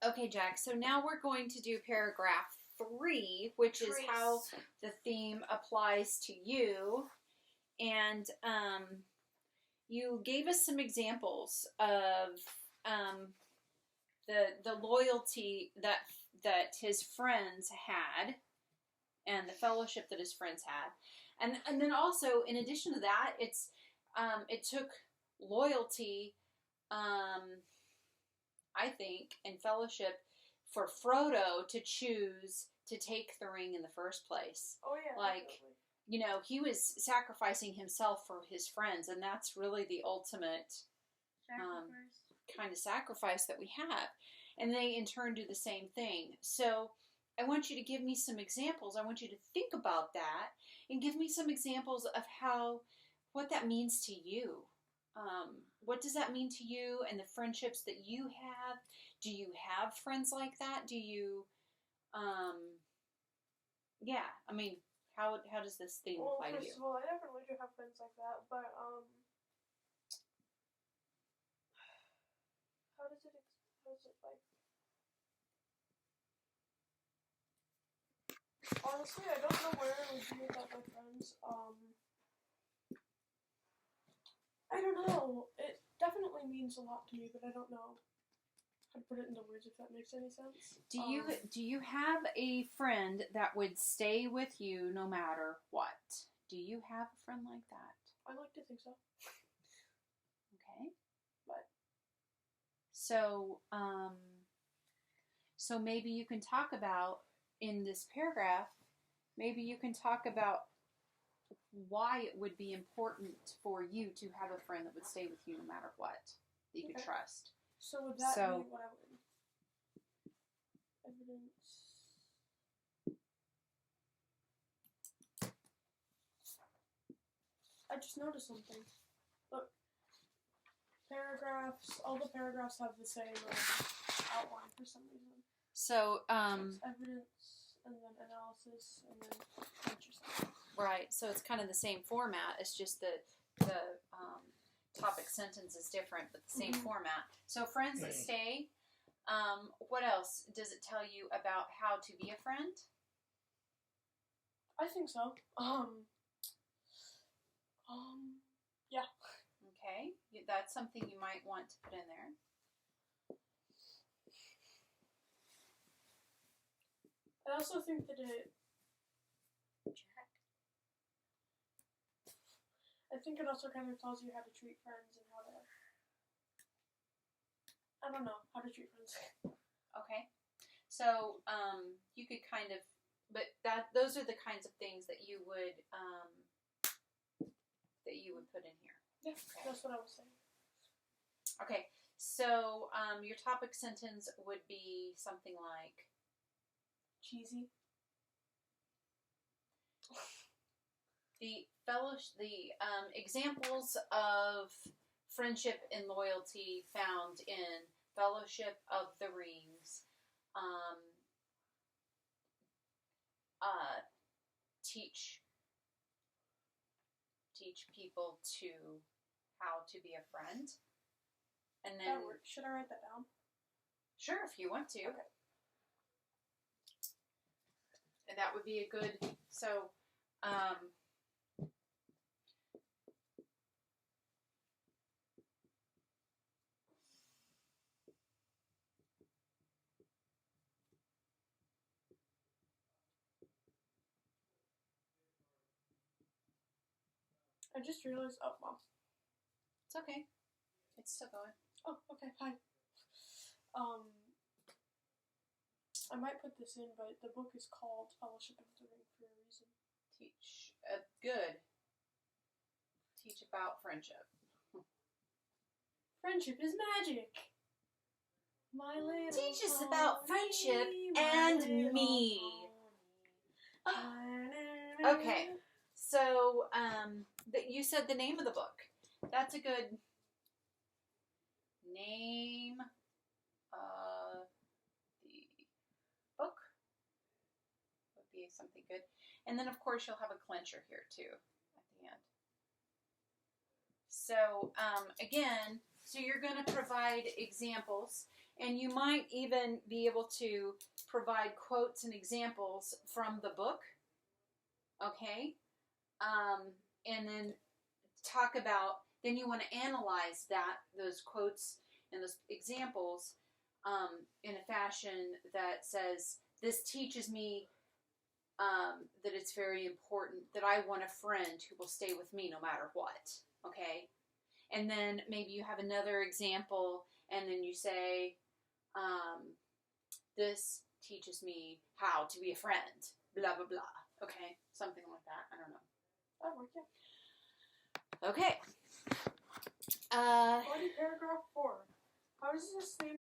Okay, Jack, so now we're going to do paragraph 3, which is how the theme applies to you. And you gave us some examples of the loyalty that his friends had and the fellowship that his friends had. And then also, in addition to that, it took loyalty, I think, and fellowship for Frodo to choose to take the ring in the first place. Oh, yeah. Like, definitely. you know, he was sacrificing himself for his friends, and that's really the ultimate kind of sacrifice that we have. And they, in turn, do the same thing. So I want you to give me some examples. I want you to think about that and give me some examples of what that means to you. What does that mean to you and the friendships that you have? Do you have friends like that? Do you, yeah, I mean, how does this thing apply to you? First of all, I definitely do have friends like that, but, how does it like, honestly, I don't know where I would be without my friends, I don't know, it definitely means a lot to me, but I don't know how to put it into words, if that makes any sense. Do you have a friend that would stay with you no matter what? Do you have a friend like that? I like to think so. Okay. But so maybe you can talk about, in this paragraph, maybe you can talk about why it would be important for you to have a friend that would stay with you no matter what, that you could trust. So would that be what I would... Evidence... I just noticed something. Look. Paragraphs, all the paragraphs have the same outline for some reason. So, it's evidence, and then analysis, and then interesting. Right, so it's kind of the same format, it's just the topic sentence is different, but the same format. So friends that stay, what else does it tell you about how to be a friend? I think so. Yeah. Okay, that's something you might want to put in there. I also think that I think it also kind of tells you how to treat friends and how to... I don't know, how to treat friends. Okay. So, you could kind of... But those are the kinds of things that you would put in here. Yeah, okay. That's what I was saying. Okay, so your topic sentence would be something like... Cheesy. The examples of friendship and loyalty found in Fellowship of the Rings teach people to how to be a friend. And then should I write that down? Sure, if you want to. Okay. And that would be a good, so, I just realized, oh, well. It's okay. It's still going. Oh, okay, fine. I might put this in, but the book is called Fellowship of the Ring for a reason. Good. Teach about friendship. Friendship is magic. My little Teach us about friendship and me. Okay, so you said the name of the book. That's a good name of the book. Would be something good. And then, of course, you'll have a clincher here, too, at the end. So, again, so you're going to provide examples. And you might even be able to provide quotes and examples from the book, okay? And then talk about, then you want to analyze those quotes and those examples in a fashion that says, this teaches me that it's very important, that I want a friend who will stay with me no matter what, okay? And then maybe you have another example, and then you say, this teaches me how to be a friend, blah, blah, blah, okay? Something like that. I don't know. That worked, yeah. Okay. Already paragraph 4. How does this sleep?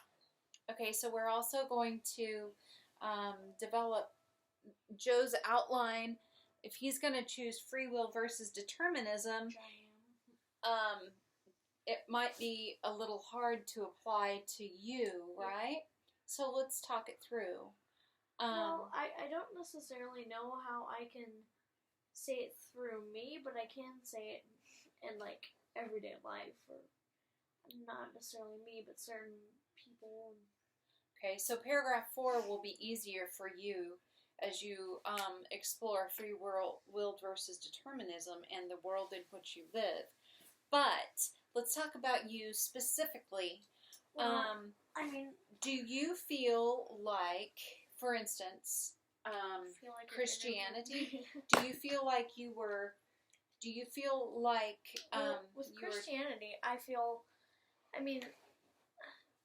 Okay, so we're also going to develop Joe's outline. If he's going to choose free will versus determinism, it might be a little hard to apply to you, right? So let's talk it through. Well, I don't necessarily know how I can say it through me, but I can say it in, like, everyday life, or not necessarily me, but certain people. Okay, so paragraph 4 will be easier for you as you explore free will versus determinism and the world in which you live. But let's talk about you specifically. Well, I mean, do you feel like, for instance, feel like Christianity? Do you feel like you were? Do you feel like with Christianity, I feel. I mean,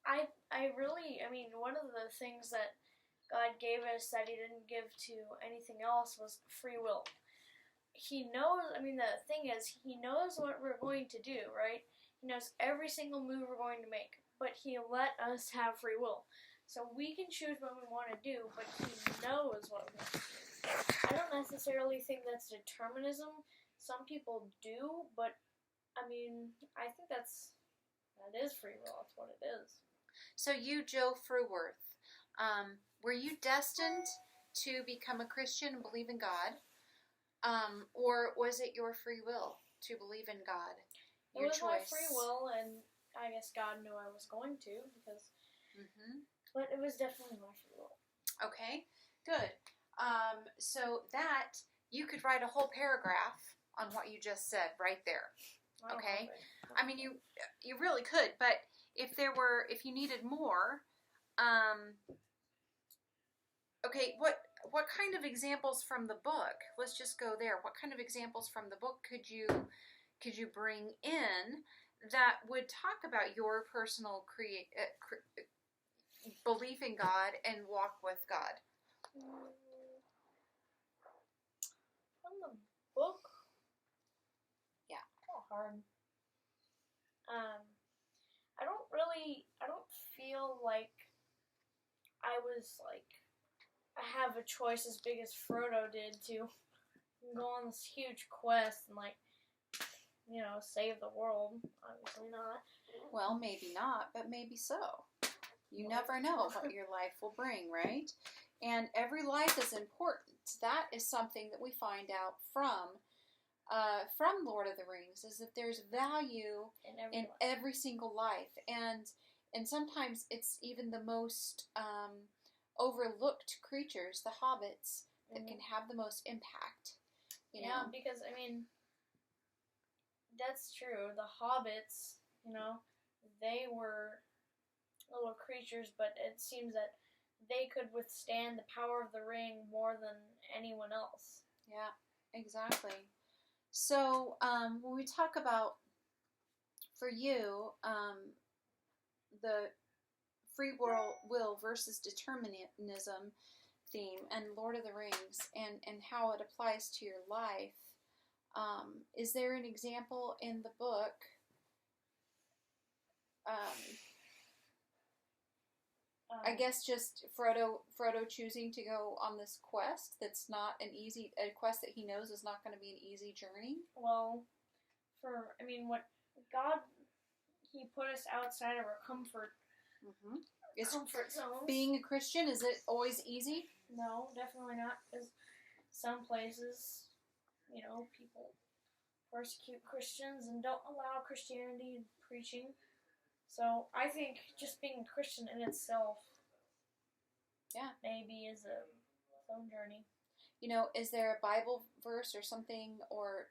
I really. I mean, one of the things that God gave us that He didn't give to anything else was free will. He knows. I mean, the thing is, He knows what we're going to do, right? He knows every single move we're going to make, but He let us have free will. So we can choose what we want to do, but He knows what we want to do. I don't necessarily think that's determinism. Some people do, but I mean, I think that is free will. That's what it is. So you, Joe Fruehwirth, were you destined to become a Christian and believe in God? Or was it your free will to believe in God? It was my free will, and I guess God knew I was going to, because. But it was definitely my free will. Okay, good. So that you could write a whole paragraph on what you just said right there. Okay, I mean you really could, but if you needed more, okay, what kind of examples from the book? Let's just go there. What kind of examples from the book could you bring in that would talk about your personal belief in God and walk with God? From the book? Yeah. Oh, hard. I don't feel like I was like, I have a choice as big as Frodo did to go on this huge quest and like, save the world. Obviously not. Well, maybe not, but maybe so. You never know what your life will bring, right? And every life is important. That is something that we find out from Lord of the Rings, is that there's value in every single life, and sometimes it's even the most overlooked creatures, the hobbits, that can have the most impact. You know? Because I mean, that's true. The hobbits, they were little creatures, but it seems that they could withstand the power of the ring more than anyone else. Yeah, exactly. So when we talk about, for you, the free will versus determinism theme and Lord of the Rings and how it applies to your life, is there an example in the book I guess just Frodo choosing to go on this quest that's not a quest that he knows is not going to be an easy journey? Well, what God, He put us outside of our comfort zones. Being a Christian, is it always easy? No, definitely not, because some places, people persecute Christians and don't allow Christianity preaching. So I think just being a Christian in itself, maybe is its own journey. You know, is there a Bible verse or something, or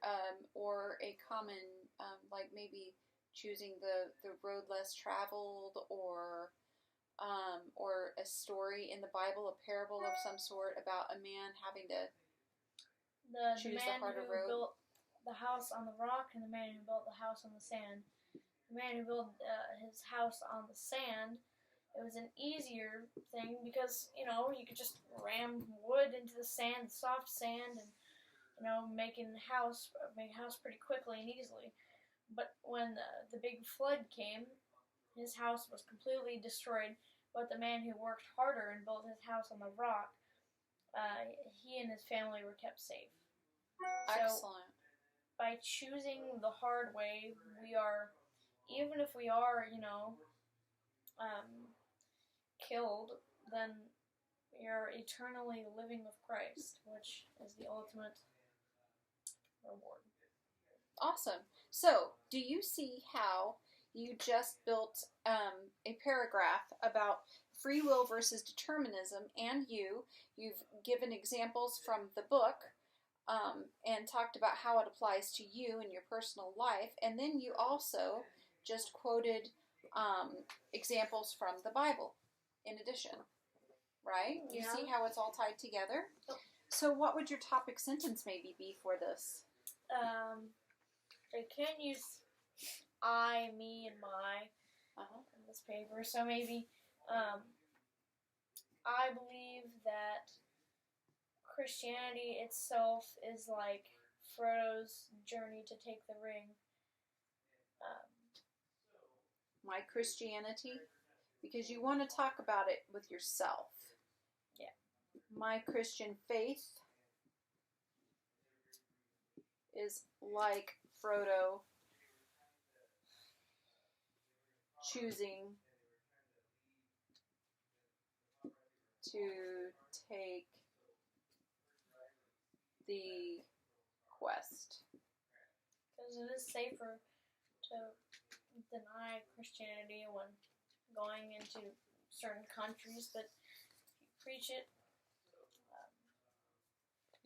a common, like maybe choosing the road less traveled, or a story in the Bible, a parable of some sort about a man having to choose the harder road? The man who built the house on the rock and the man who built the house on the sand. The man who built his house on the sand, it was an easier thing because, you know, you could just ram wood into the sand, soft sand, and, you know, make a house pretty quickly and easily. But when the big flood came, his house was completely destroyed. But the man who worked harder and built his house on the rock, he and his family were kept safe. Excellent. So, by choosing the hard way, we are, even if we are, you know, killed, then we are eternally living with Christ, which is the ultimate reward. Awesome. So, do you see how you just built a paragraph about free will versus determinism, and you've given examples from the book and talked about how it applies to you in your personal life, and then you also just quoted examples from the Bible in addition, right? You see how it's all tied together? Oh. So what would your topic sentence maybe be for this? I can't use I, me, and my in this paper, so maybe I believe that Christianity itself is like Frodo's journey to take the ring. My Christianity? Because you want to talk about it with yourself. Yeah. My Christian faith is like Frodo choosing to take the quest. Because it is safer to deny Christianity when going into certain countries, but if you preach it,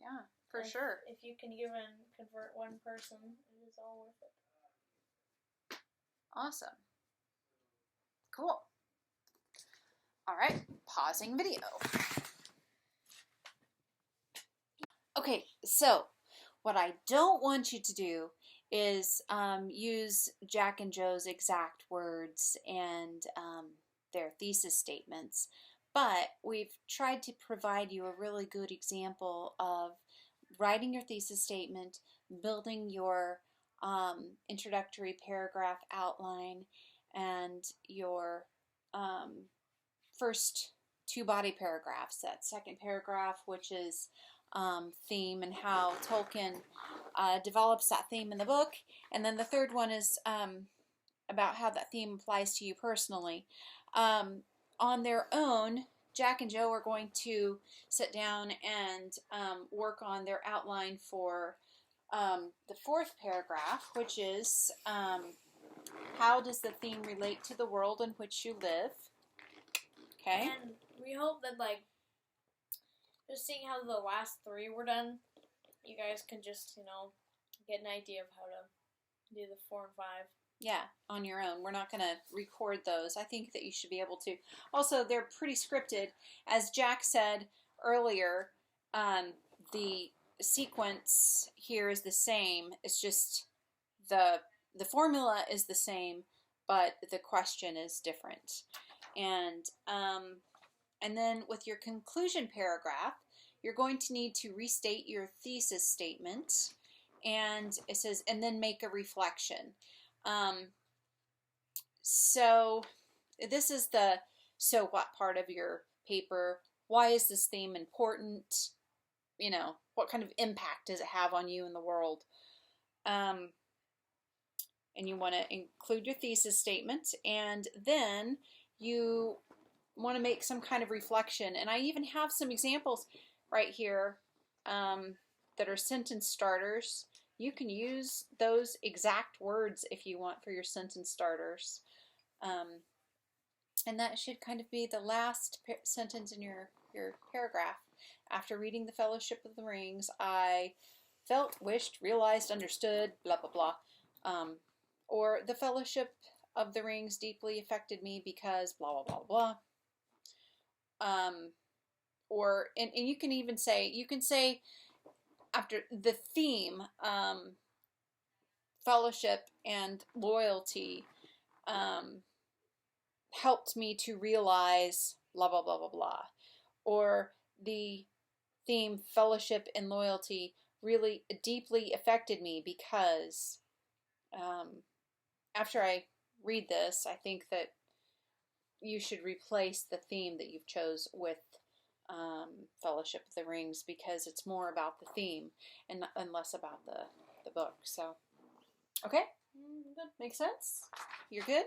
yeah, for sure. If you can even convert one person, it is all worth it. Awesome. Cool. All right, pausing video. Okay, so what I don't want you to do is use Jack and Joe's exact words and their thesis statements, but we've tried to provide you a really good example of writing your thesis statement, building your introductory paragraph outline, and your first two body paragraphs. That second paragraph, which is theme and how Tolkien develops that theme in the book, and then the third one is about how that theme applies to you personally. On their own, Jack and Joe are going to sit down and work on their outline for the fourth paragraph, which is how does the theme relate to the world in which you live? Okay. And we hope that, like, just seeing how the last three were done, you guys can just, you know, get an idea of how to do the 4 and 5. Yeah, on your own. We're not going to record those. I think that you should be able to. Also, they're pretty scripted. As Jack said earlier, the sequence here is the same. It's just the formula is the same, but the question is different. And then with your conclusion paragraph, you're going to need to restate your thesis statement, and it says, and then make a reflection. So this is the so what part of your paper. Why is this theme important? You know, what kind of impact does it have on you in the world? And you want to include your thesis statement, and then you want to make some kind of reflection. And I even have some examples right here that are sentence starters. You can use those exact words if you want for your sentence starters. And that should kind of be the last sentence in your paragraph. After reading The Fellowship of the Rings, I felt, wished, realized, understood, blah, blah, blah. Or the Fellowship of the Rings deeply affected me because blah, blah, blah, blah. Or, and you can even say, after the theme, fellowship and loyalty, helped me to realize blah, blah, blah, blah, blah. Or the theme fellowship and loyalty really deeply affected me because after I read this, I think that you should replace the theme that you've chose with Fellowship of the Rings, because it's more about the theme and less about the book. So, okay, good. Makes sense? You're good?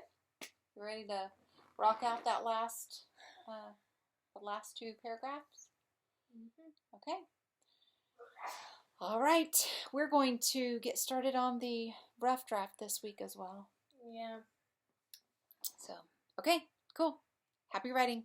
You ready to rock out that last the last two paragraphs? Mm-hmm. Okay. All right. We're going to get started on the rough draft this week as well. Yeah. So, okay, cool. Happy writing.